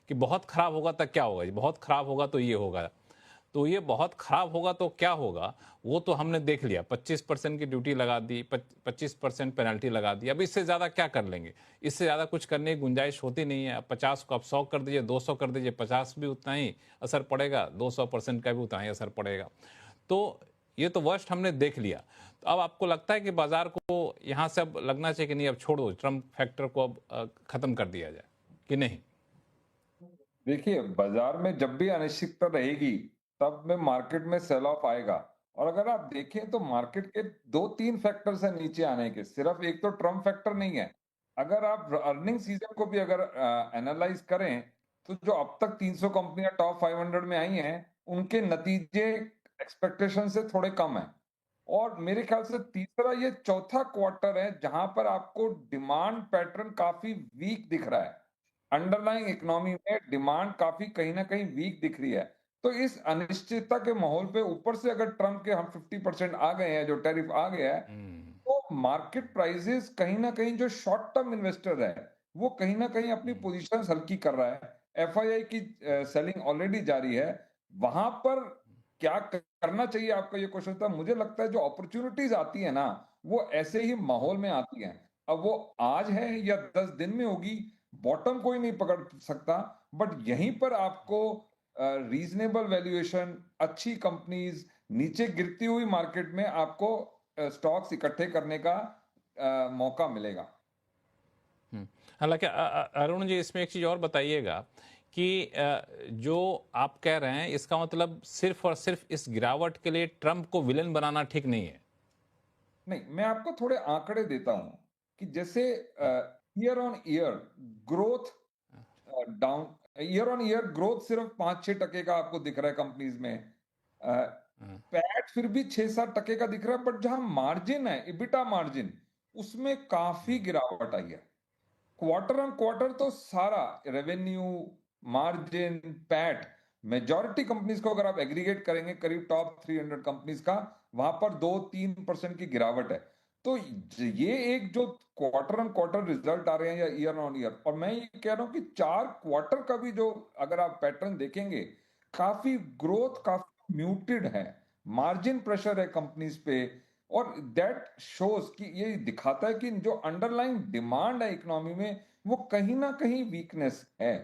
कि बहुत खराब होगा तो क्या होगा, बहुत खराब होगा तो ये होगा। तो ये बहुत खराब होगा तो क्या होगा, वो तो हमने देख लिया। 25% की ड्यूटी लगा दी, 25% पेनल्टी लगा दी। अब इससे ज्यादा क्या कर लेंगे? इससे ज्यादा कुछ करने की गुंजाइश होती नहीं है। अब 50 को आप 100 कर दीजिए, 200 कर दीजिए, 50 भी उतना ही असर पड़ेगा, 200% का भी उतना ही असर पड़ेगा। तो ये तो वर्स्ट हमने देख लिया। तो अब आपको लगता है कि बाजार को यहाँ से अब लगना चाहिए कि नहीं, अब छोड़ दो, ट्रम्प फैक्टर को अब खत्म कर दिया जाए, कि नहीं? देखिए, बाजार में जब भी अनिश्चितता रहेगी, तब में मार्केट में सेल ऑफ आएगा। और अगर आप देखें तो मार्केट के 2-3 फैक्टर्स हैं नीचे आने के, सिर्फ एक तो ट्रम्प फैक्टर नहीं है। अगर आप अर्निंग सीजन को भी अगर एनालाइज करें, तो जो अब तक 300 कंपनियां टॉप 500 में आई हैं, उनके नतीजे एक्सपेक्टेशन से थोड़े कम हैं। और मेरे ख्याल से तीसरा ये चौथा क्वार्टर है जहां पर आपको डिमांड पैटर्न काफी वीक दिख रहा है। अंडरलाइंग इकोनॉमी में डिमांड काफी कहीं ना कहीं वीक दिख रही है। तो इस अनिश्चितता के माहौल पे ऊपर से अगर ट्रम्प के हम 50% आ गए हैं, जो टैरिफ आ गया है, तो मार्केट प्राइसेस कहीं ना कहीं जो शॉर्ट टर्म इन्वेस्टर है, वो कहीं ना कहीं अपनी पोजीशन हल्की कर रहा है। एफआईआई की सेलिंग ऑलरेडी जारी है। वहां पर क्या करना चाहिए, आपका ये क्वेश्चन था। मुझे लगता है जो अपॉर्चुनिटीज आती है ना, वो ऐसे ही माहौल में आती हैं। अब वो आज है या 10 दिन में होगी, बॉटम कोई नहीं पकड़ सकता। बट यहीं पर आपको रीजनेबल वैल्यूएशन, अच्छी कंपनीज, नीचे गिरती हुई मार्केट में आपको स्टॉक्स इकट्ठे करने का मौका मिलेगा। हालांकि अरुण जी, इसमें एक चीज और बताइएगा कि जो आप कह रहे हैं, इसका मतलब सिर्फ और सिर्फ इस गिरावट के लिए ट्रंप को विलेन बनाना ठीक नहीं है। नहीं, मैं आपको थोड़े आंकड़े देता हूं कि जैसे year on year growth down, year on year growth सिर्फ 5-6% का आपको दिख रहा है कंपनीज में। पैट फिर भी 6-7% का दिख रहा है, बट जहां मार्जिन है, इबिटा मार्जिन, उसमें काफी गिरावट आई है। क्वार्टर ऑन क्वार्टर तो सारा revenue, margin, PAT, majority companies को अगर आप एग्रीगेट करेंगे, करीब टॉप 300 कंपनीज का, वहां पर 2-3% की गिरावट है। तो ये एक जो क्वार्टर ऑन क्वार्टर रिजल्ट आ रहे हैं या ईयर ऑन ईयर, और मैं ये कह रहा हूं कि 4 क्वार्टर का भी जो अगर आप पैटर्न देखेंगे, काफी ग्रोथ काफी म्यूटेड है, मार्जिन प्रेशर है कंपनीज पे। और दैट शोज कि ये दिखाता है कि जो अंडरलाइन डिमांड है इकोनॉमी में, वो कहीं ना कहीं वीकनेस है।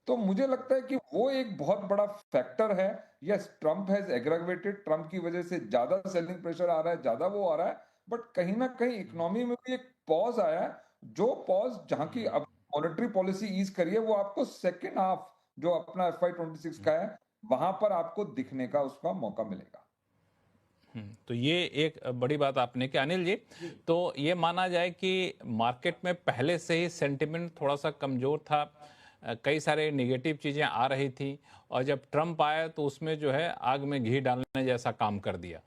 तो मुझे लगता है कि वो एक बहुत बड़ा फैक्टर है। Yes, Trump has aggravated, Trump की वजह से ज्यादा सेलिंग प्रेशर आ रहा है, ज्यादा वो आ रहा है। बट कहीं ना कहीं इकोनॉमी में भी एक पॉज आया है, जो पॉज जहां की अब मॉनेटरी पॉलिसी ईज करी है, वो आपको सेकेंड हाफ जो अपना FY 26 का है, वहां पर आपको दिखने का उसका मौका मिलेगा। तो ये एक बड़ी बात आपने कि अनिल जी, तो ये माना जाए कि मार्केट में पहले से ही सेंटिमेंट थोड़ा सा कमजोर था, कई सारे नेगेटिव चीजें आ रही थी, और जब ट्रम्प आया तो उसमें जो है आग में घी डालने जैसा काम कर दिया।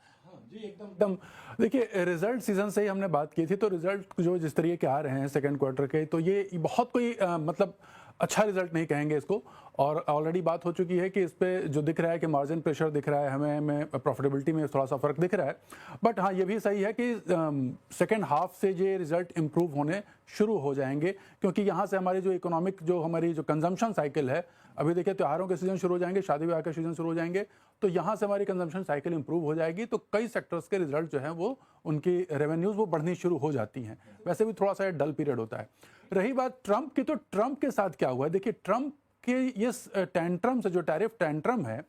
जी एकदम एकदम। देखिए, रिजल्ट सीजन से ही हमने बात की थी, तो रिजल्ट जो जिस तरीके के आ रहे हैं सेकंड क्वार्टर के, तो ये बहुत कोई मतलब अच्छा रिजल्ट नहीं कहेंगे इसको। और ऑलरेडी बात हो चुकी है कि इस पे जो दिख रहा है कि मार्जिन प्रेशर दिख रहा है, हमें प्रॉफिटेबिलिटी में थोड़ा सा फर्क दिख रहा है। बट हाँ, ये भी सही है कि सेकेंड हाफ से ये रिजल्ट इंप्रूव होने शुरू हो जाएंगे, क्योंकि यहाँ से हमारी जो इकोनॉमिक, जो हमारी जो कंजम्पशन साइकिल है, अभी देखिए त्योहारों के सीजन शुरू हो जाएंगे, शादी ब्याह के सीजन शुरू हो जाएंगे, तो यहाँ से हमारी कंजम्पशन साइकिल इंप्रूव हो जाएगी, तो कई सेक्टर्स के रिजल्ट जो हैं वो, उनकी रेवेन्यूज वो बढ़नी शुरू हो जाती हैं। वैसे भी थोड़ा सा डल पीरियड होता है। रही बात ट्रंप की, तो ट्रंप के साथ क्या हुआ है? देखिए, ट्रंप के ये टेंट्रम से, जो टैरिफ टेंट्रम है,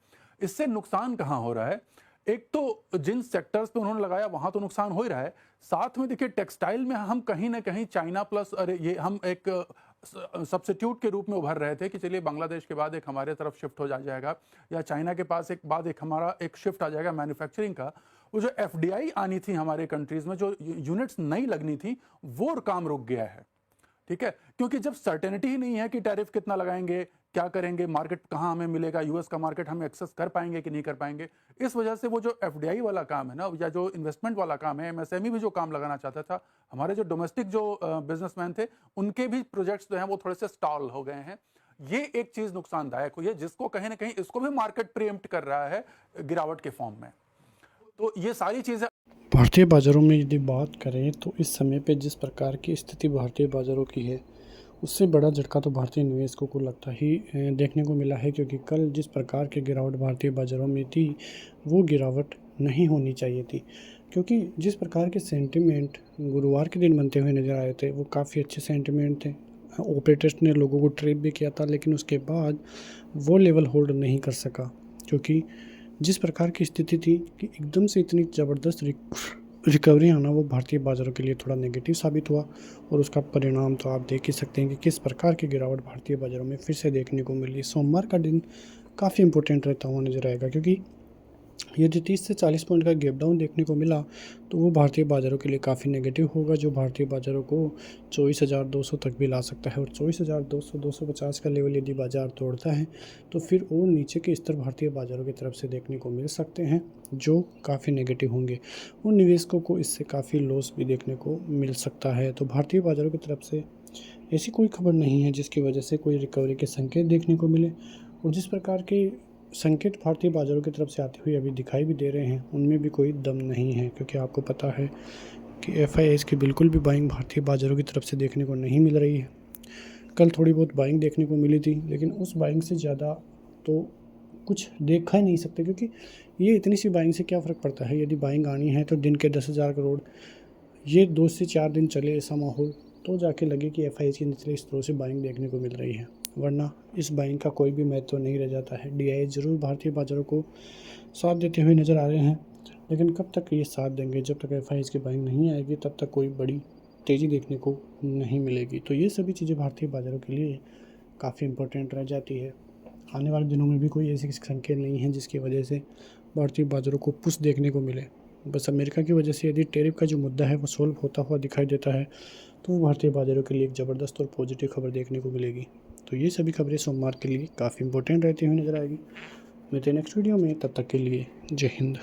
इससे नुकसान कहाँ हो रहा है? एक तो जिन सेक्टर्स पे उन्होंने लगाया वहां तो नुकसान हो ही रहा है, साथ में देखिए टेक्सटाइल में हम कहीं ना कहीं चाइना प्लस, अरे ये हम एक सब्स्टिट्यूट के रूप में उभर रहे थे कि चलिए बांग्लादेश के बाद एक हमारे तरफ शिफ्ट हो जाएगा, या चाइना के पास एक बाद एक हमारा एक शिफ्ट आ जाएगा मैन्युफैक्चरिंग का। वो जो FDI आनी थी हमारे कंट्रीज में, जो यूनिट्स नई लगनी थी, वो काम रुक गया है। ठीक है, क्योंकि जब सर्टेनिटी ही नहीं है कि टैरिफ कितना लगाएंगे, क्या करेंगे, मार्केट कहां हमें मिलेगा, यूएस का मार्केट हम एक्सेस कर पाएंगे कि नहीं कर पाएंगे, इस वजह से वो जो FDI वाला काम है ना, या जो इन्वेस्टमेंट वाला काम है, MSME भी जो काम लगाना चाहता था, हमारे जो डोमेस्टिक जो बिजनेसमैन थे, उनके भी प्रोजेक्ट्स जो हैं वो थोड़े से स्टॉल हो गए हैं। ये एक चीज नुकसानदायक हुई है, जिसको कहीं ना कहीं इसको भी मार्केट प्रीएम्प्ट कर रहा है गिरावट के फॉर्म में। तो ये सारी चीजें भारतीय बाज़ारों में यदि बात करें, तो इस समय पे जिस प्रकार की स्थिति भारतीय बाज़ारों की है, उससे बड़ा झटका तो भारतीय निवेशकों को लगता ही देखने को मिला है, क्योंकि कल जिस प्रकार की गिरावट भारतीय बाज़ारों में थी वो गिरावट नहीं होनी चाहिए थी, क्योंकि जिस प्रकार के सेंटिमेंट गुरुवार के दिन बनते हुए नज़र आए थे वो काफ़ी अच्छे सेंटिमेंट थे। ऑपरेटर्स ने लोगों को ट्रेप भी किया था, लेकिन उसके बाद वो लेवल होल्ड नहीं कर सका, क्योंकि जिस प्रकार की स्थिति थी कि एकदम से इतनी ज़बरदस्त रिकवरी आना वो भारतीय बाज़ारों के लिए थोड़ा नेगेटिव साबित हुआ, और उसका परिणाम तो आप देख ही सकते हैं कि किस प्रकार की गिरावट भारतीय बाज़ारों में फिर से देखने को मिली। सोमवार का दिन काफ़ी इंपॉर्टेंट रहता हुआ नज़र आएगा, क्योंकि यदि 30 से 40 पॉइंट का गैप डाउन देखने को मिला तो वो भारतीय बाज़ारों के लिए काफ़ी नेगेटिव होगा, जो भारतीय बाज़ारों को 24,200 तक भी ला सकता है। और 24,200 250 का लेवल यदि बाज़ार तोड़ता है तो फिर और नीचे के स्तर भारतीय बाज़ारों की तरफ से देखने को मिल सकते हैं, जो काफ़ी नेगेटिव होंगे और निवेशकों को इससे काफ़ी लॉस भी देखने को मिल सकता है। तो भारतीय बाज़ारों की तरफ से ऐसी कोई खबर नहीं है जिसकी वजह से कोई रिकवरी के संकेत देखने को मिले, और जिस प्रकार के संकेत भारतीय बाज़ारों की तरफ से आते हुए अभी दिखाई भी दे रहे हैं उनमें भी कोई दम नहीं है, क्योंकि आपको पता है कि एफआईआईज़ की बिल्कुल भी बाइंग भारतीय बाज़ारों की तरफ से देखने को नहीं मिल रही है। कल थोड़ी बहुत बाइंग देखने को मिली थी, लेकिन उस बाइंग से ज़्यादा तो कुछ देखा ही नहीं सकते, क्योंकि ये इतनी सी बाइंग से क्या फ़र्क पड़ता है। यदि बाइंग आनी है तो दिन के 10,000 करोड़, ये 2 से 4 दिन चले ऐसा माहौल, तो जाके लगे कि एफआईआईज़ की निचले स्तरों से बाइंग देखने को मिल रही है, वरना इस बाइंग का कोई भी महत्व तो नहीं रह जाता है। डीआईएस ज़रूर भारतीय बाज़ारों को साथ देते हुए नज़र आ रहे हैं, लेकिन कब तक ये साथ देंगे? जब तक एफआईआईज़ की बाइंग नहीं आएगी तब तक कोई बड़ी तेज़ी देखने को नहीं मिलेगी। तो ये सभी चीज़ें भारतीय बाज़ारों के लिए काफ़ी इंपॉर्टेंट रह जाती है। आने वाले दिनों में भी कोई ऐसी संकेत नहीं है जिसकी वजह से भारतीय बाज़ारों को पुश देखने को मिले। बस अमेरिका की वजह से यदि टैरिफ का जो मुद्दा है वो सॉल्व होता हुआ दिखाई देता है तो वो भारतीय बाज़ारों के लिए एक ज़बरदस्त और पॉजिटिव खबर देखने को मिलेगी। तो ये सभी खबरें सोमवार के लिए काफ़ी इंपॉर्टेंट रहती हुई नज़र आएगी। मिलते हैं नेक्स्ट वीडियो में, तब तक के लिए जय हिंद।